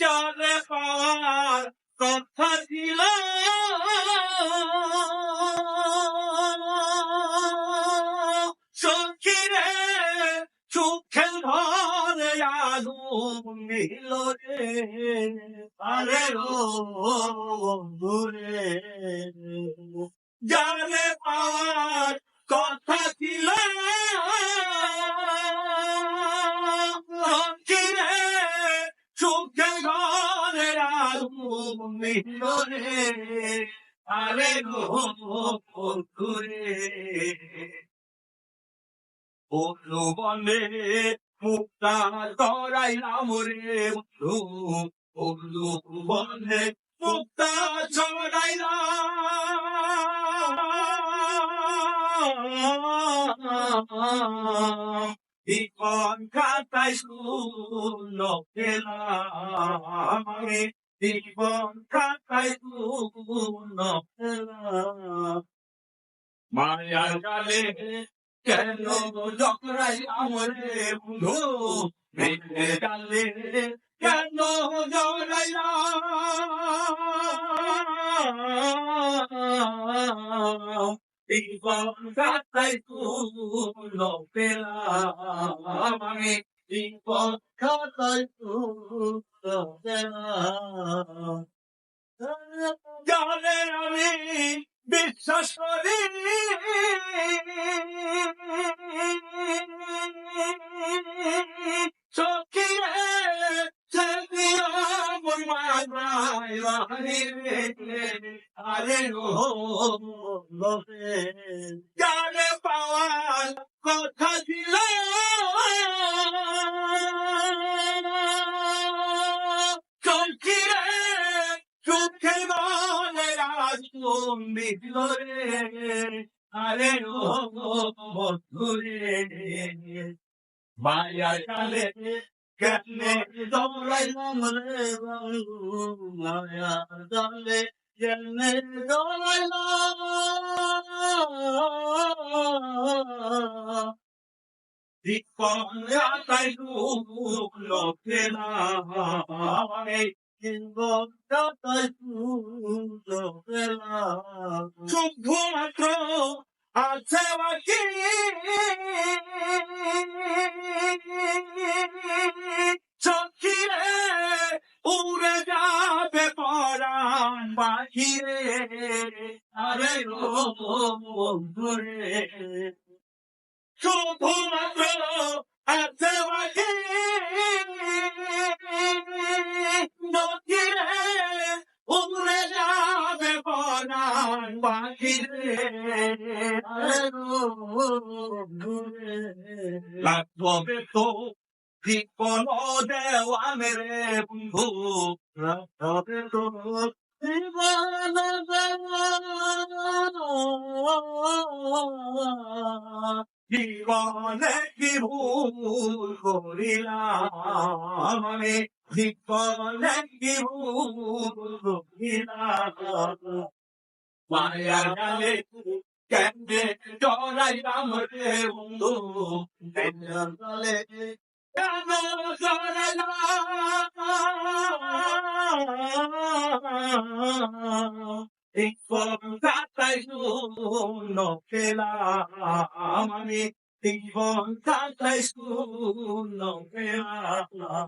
যারে পাওয়ার কথা ছিল সখীরে সুখের ঘরে আগুন নিল রে আরে ঘুরে যারে পাওয়ার কথা ছিল সখীরে সুখের ঘরে আগুন নিল রে আরে ঘুরে বন্ধু বনে মুক্তা চড়াইলাম রে বন্ধু বনে মুক্তা চড়াইলাম জীবন খাতায় শূন্য পেলাম জীবন খাতায় শূন্য পেলাম মায়ার গালে কেন জড়াইলাম রে বন্ধু মেঘের গালে কেন জড়াইলাম জীবন খাতায় শূন্য পেলাম আমি জীবন খাতায় শূন্য পেলাম যারে আমি বিশ্বাস করি সখীরে সে দিও আরে যারে পাওয়ার কথা ছিল সখীরে সুখে বলে আগুন দিল রে আরে বন্ধুরে মায়ার কালে কেমনে দৌড়াইলাম রে বন্ধু মায়ার কালে কেমনে দৌড়াইলাম জীবন খাতায় শূন্য পেলাম জীবন খাতায় শূন্য পেলাম শুধুমাত্র আছে বাকি সখীরে উড়ে যাবে পরাণ বাহিরে আরে বন্ধুরে শুধুমাত্র আছে বাকি নদীরে উড়ে যাবে পরাণ বাহিরে লাগবে তো জীবন দেওয়া মেরে বন্ধু লাগবে তো জীবন জীবনে কি ভুল করিলাম আমি জীবনে কি ভুল করিলাম মায়ার গালে কেমনে জড়াইলাম রে বন্ধু মায়ার গালে কেন জড়াইলাম জীবন খাতায় শূন্য পেলাম আমি জীবন খাতায় শূন্য পেলাম